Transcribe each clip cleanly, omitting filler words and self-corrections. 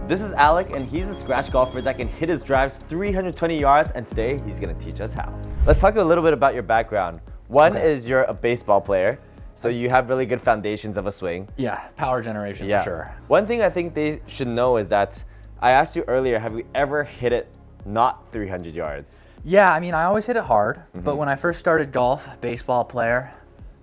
This is Alec, and he's a scratch golfer that can hit his drives 320 yards, and today he's gonna teach us how. Let's talk a little bit about your background. One is you're a baseball player, so you have really good foundations of a swing. Yeah, power generation for sure. One thing I think they should know is that I asked you earlier, have you ever hit it not 300 yards? Yeah, I mean, I always hit it hard, but when I first started golf, baseball player,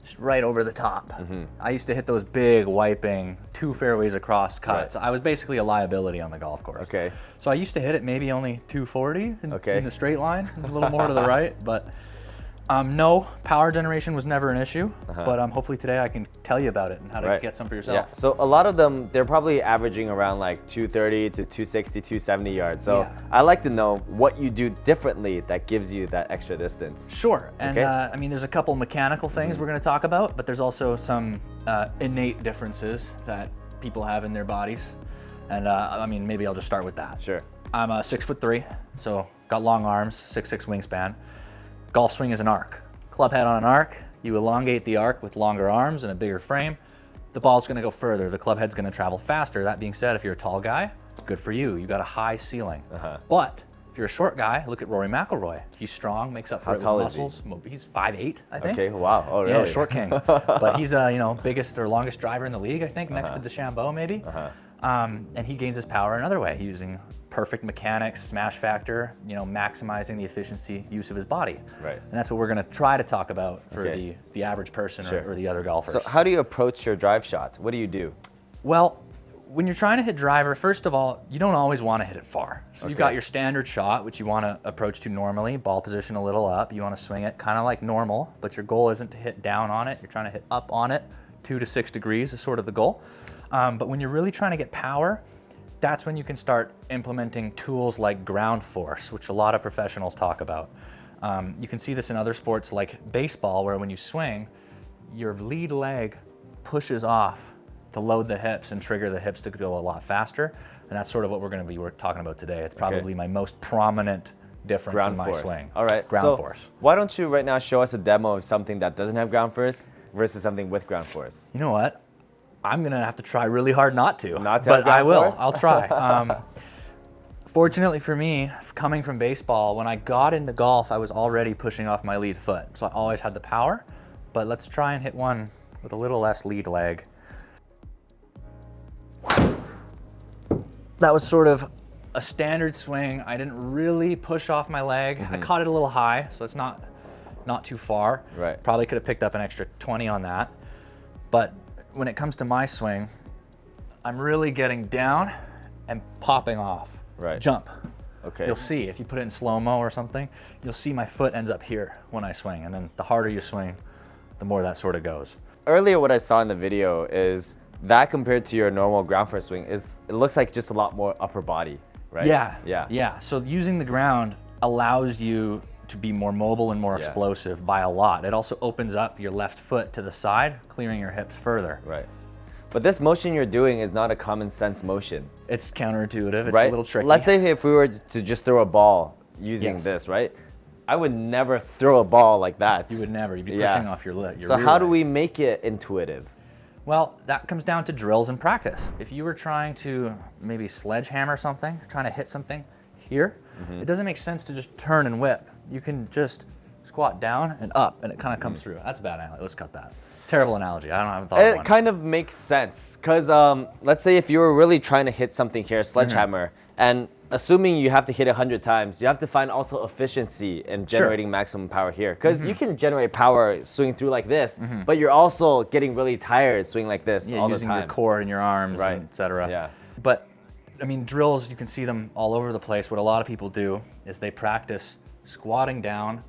just right over the top. I used to hit those big wiping 2 fairways across cuts. I was basically a liability on the golf course. Okay. So I used to hit it maybe only 240 in the straight line, a little more to the right, but no, power generation was never an issue, but hopefully today I can tell you about it and how to get some for yourself. Yeah, so a lot of them, they're probably averaging around like 230 to 260, 270 yards. So I like to know what you do differently that gives you that extra distance. Sure, and I mean, there's a couple mechanical things we're gonna talk about, but there's also some innate differences that people have in their bodies. And I mean, maybe I'll just start with that. Sure. I'm 6'3", so got long arms, 6'6" wingspan. Golf swing is an arc. Club head on an arc, you elongate the arc with longer arms and a bigger frame. The ball's gonna go further, the club head's gonna travel faster. That being said, if you're a tall guy, good for you. You got a high ceiling. But if you're a short guy, look at Rory McIlroy. He's strong, makes up for it with muscles. He's 5'8", I think. Okay, wow, oh really? Yeah, short king. But he's biggest or longest driver in the league, I think, next to DeChambeau maybe. And he gains his power another way, using perfect mechanics, smash factor, maximizing the efficiency use of his body. Right. And that's what we're gonna try to talk about for the average person or the other golfers. So how do you approach your drive shot? What do you do? Well, when you're trying to hit driver, first of all, you don't always want to hit it far. So you've got your standard shot, which you want to approach to normally, ball position a little up. You want to swing it kind of like normal, but your goal isn't to hit down on it. You're trying to hit up on it. 2 to 6 degrees is sort of the goal. But when you're really trying to get power, that's when you can start implementing tools like ground force, which a lot of professionals talk about. You can see this in other sports like baseball, where when you swing, your lead leg pushes off to load the hips and trigger the hips to go a lot faster. And that's sort of what we're going to be talking about today. It's probably my most prominent difference in my swing. All right, ground force. Why don't you right now show us a demo of something that doesn't have ground force versus something with ground force? You know what? I'm gonna have to try really hard not to. But I will. I'll try. Fortunately for me, coming from baseball, when I got into golf, I was already pushing off my lead foot, so I always had the power. But let's try and hit one with a little less lead leg. That was sort of a standard swing. I didn't really push off my leg. I caught it a little high, so it's not too far. Right. Probably could have picked up an extra 20 on that. But when it comes to my swing, I'm really getting down and popping off. Right. Jump. Okay. You'll see, if you put it in slow-mo or something, you'll see my foot ends up here when I swing. And then the harder you swing, the more that sort of goes. Earlier what I saw in the video is that compared to your normal ground force swing, it looks like just a lot more upper body, right? Yeah. So using the ground allows you to be more mobile and more explosive by a lot. It also opens up your left foot to the side, clearing your hips further. Right. But this motion you're doing is not a common sense motion. It's counterintuitive, it's a little tricky. Let's say if we were to just throw a ball using this, right? I would never throw a ball like that. You would never, you'd be pushing off your leg. So how do we make it intuitive? Well, that comes down to drills and practice. If you were trying to maybe sledgehammer something, trying to hit something here, it doesn't make sense to just turn and whip. You can just squat down and up, and it kind of comes through. That's a bad analogy. Let's cut that. Terrible analogy. I haven't thought of one. It kind of makes sense, because let's say if you were really trying to hit something here, sledgehammer, and assuming you have to hit 100 times, you have to find also efficiency in generating maximum power here. Because you can generate power swinging through like this, but you're also getting really tired swinging like this all the time. Using your core and your arms, and et cetera. Yeah. But I mean, drills, you can see them all over the place. What a lot of people do is they practice squatting down,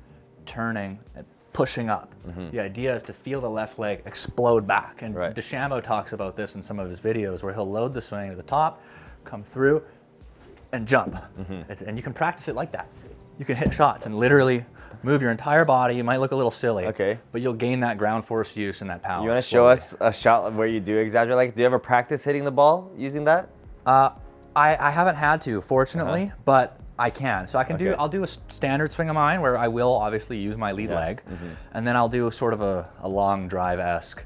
turning, and pushing up. The idea is to feel the left leg explode back. And DeChambeau talks about this in some of his videos, where he'll load the swing to the top, come through, and jump. And you can practice it like that. You can hit shots and literally move your entire body. You might look a little silly, but you'll gain that ground force use and that power. You want to show us a shot where you do exactly like, do you ever practice hitting the ball using that? I haven't had to, fortunately, but I can. So I can I'll do a standard swing of mine where I will obviously use my lead leg, and then I'll do sort of a long drive-esque,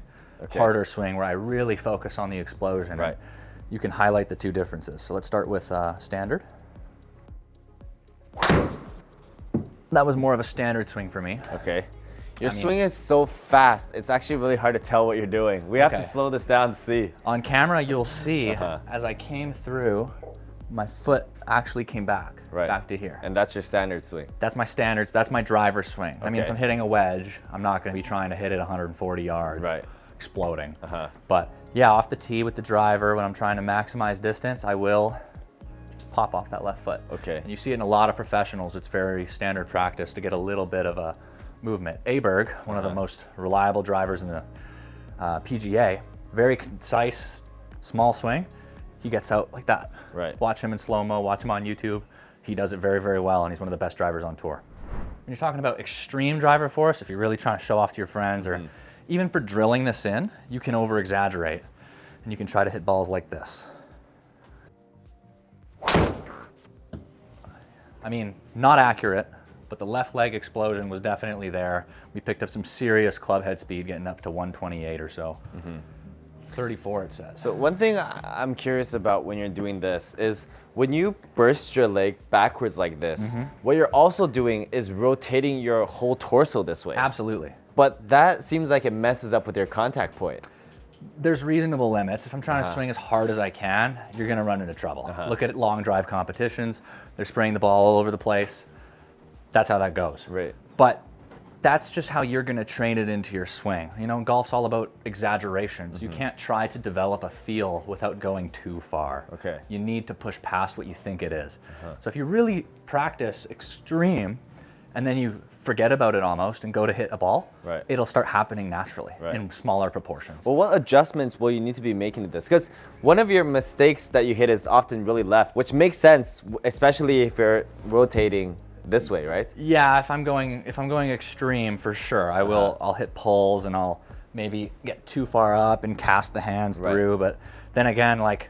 harder swing where I really focus on the explosion. you can highlight the two differences. So let's start with standard. That was more of a standard swing for me. Okay. Your swing is so fast, it's actually really hard to tell what you're doing. We have to slow this down to see. On camera, you'll see as I came through, my foot actually came back, back to here. And that's your standard swing. That's my standards, that's my driver swing. I mean, if I'm hitting a wedge, I'm not gonna be trying to hit it 140 yards, exploding. But yeah, off the tee with the driver, when I'm trying to maximize distance, I will just pop off that left foot. Okay. And you see it in a lot of professionals, it's very standard practice to get a little bit of a movement. Aberg, one of the most reliable drivers in the PGA, very concise, small swing. He gets out like that. Right. Watch him in slow-mo, watch him on YouTube. He does it very, very well, and he's one of the best drivers on tour. When you're talking about extreme driver force, if you're really trying to show off to your friends, or even for drilling this in, you can over-exaggerate, and you can try to hit balls like this. I mean, not accurate, but the left leg explosion was definitely there. We picked up some serious club head speed, getting up to 128 or so. 34 it says. So one thing I'm curious about when you're doing this is when you burst your leg backwards like this, what you're also doing is rotating your whole torso this way. Absolutely. But that seems like it messes up with your contact point. There's reasonable limits. If I'm trying to swing as hard as I can, you're gonna run into trouble. Look at long drive competitions. They're spraying the ball all over the place. That's how that goes. Right. But that's just how you're gonna train it into your swing. You know, golf's all about exaggerations. You can't try to develop a feel without going too far. Okay. You need to push past what you think it is. So if you really practice extreme and then you forget about it almost and go to hit a ball, it'll start happening naturally in smaller proportions. Well, what adjustments will you need to be making to this? Because one of your mistakes that you hit is often really left, which makes sense, especially if you're rotating this way, right? Yeah, if I'm going extreme, for sure, I'll hit pulls and I'll maybe get too far up and cast the hands through. But then again, like,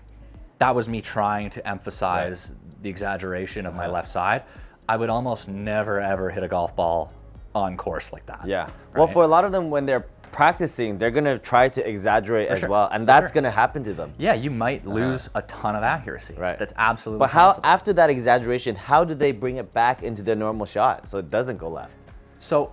that was me trying to emphasize the exaggeration of my left side. I would almost never ever hit a golf ball on course like that. Yeah. Well, for a lot of them, when they're practicing, they're gonna try to exaggerate as well, and that's gonna happen to them. Yeah, you might lose a ton of accuracy. That's absolutely But how, after that exaggeration, how do they bring it back into their normal shot so it doesn't go left? So,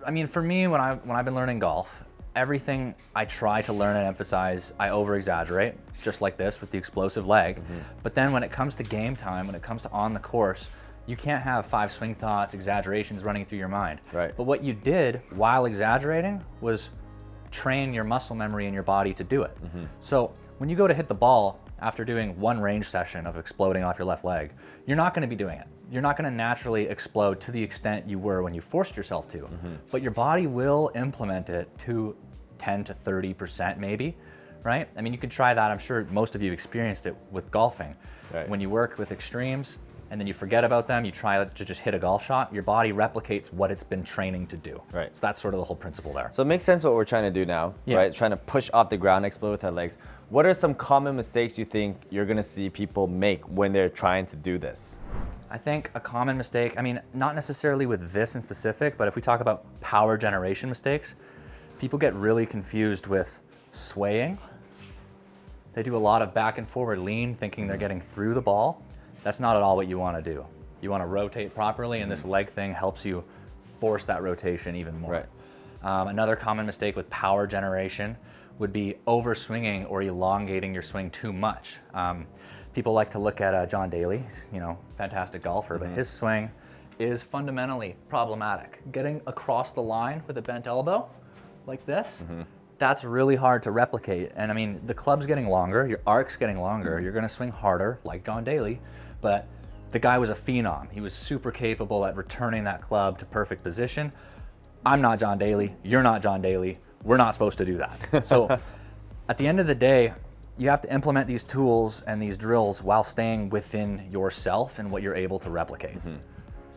I mean, for me, when I've been learning golf, everything I try to learn and emphasize, I over-exaggerate, just like this with the explosive leg. But then when it comes to game time, when it comes to on the course, you can't have 5 swing thoughts, exaggerations running through your mind. But what you did while exaggerating was train your muscle memory in your body to do it. So when you go to hit the ball after doing one range session of exploding off your left leg, you're not gonna be doing it. You're not gonna naturally explode to the extent you were when you forced yourself to, but your body will implement it to 10 to 30% maybe, right? I mean, you can try that. I'm sure most of you experienced it with golfing. When you work with extremes, and then you forget about them, you try to just hit a golf shot, your body replicates what it's been training to do. So that's sort of the whole principle there. So it makes sense what we're trying to do now, right? Trying to push off the ground, explode with our legs. What are some common mistakes you think you're gonna see people make when they're trying to do this? I think a common mistake, I mean, not necessarily with this in specific, but if we talk about power generation mistakes, people get really confused with swaying. They do a lot of back and forward lean, thinking they're getting through the ball. That's not at all what you want to do. You want to rotate properly, and this leg thing helps you force that rotation even more. Another common mistake with power generation would be over-swinging or elongating your swing too much. People like to look at John Daly, you know, fantastic golfer, but his swing is fundamentally problematic. Getting across the line with a bent elbow like this, that's really hard to replicate. And I mean, the club's getting longer, your arc's getting longer, you're gonna swing harder like John Daly, but the guy was a phenom. He was super capable at returning that club to perfect position. I'm not John Daly, you're not John Daly, we're not supposed to do that. So at the end of the day, you have to implement these tools and these drills while staying within yourself and what you're able to replicate.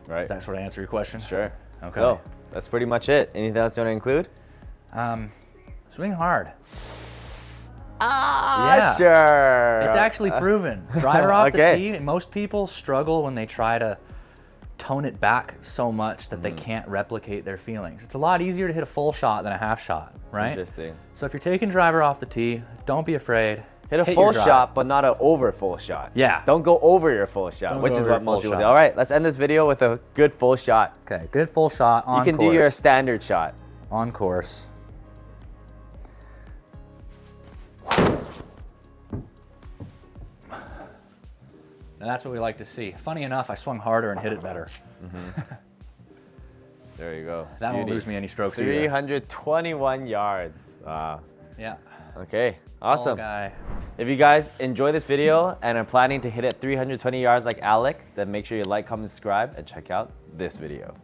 Does that sort of answer your question? Sure. Okay. So that's pretty much it. Anything else you want to include? Swing hard. Sure. It's actually proven. Driver off the tee, most people struggle when they try to tone it back so much that they can't replicate their feelings. It's a lot easier to hit a full shot than a half shot, right? Interesting. So if you're taking driver off the tee, don't be afraid. Hit a hit full your drive. shot, but not an over full shot. Yeah. Don't go over your full shot, Don't which go is over what your most full people do. shot. All right, let's end this video with a good full shot. Okay, good full shot on You can course. do your standard shot. On course. Now that's what we like to see. Funny enough, I swung harder and hit it better. There you go. That won't Beauty. lose me any strokes either. 321 yards. Wow. Yeah. Okay, awesome. Guy. If you guys enjoy this video and are planning to hit it 320 yards like Alec, then make sure you like, comment, subscribe, and check out this video.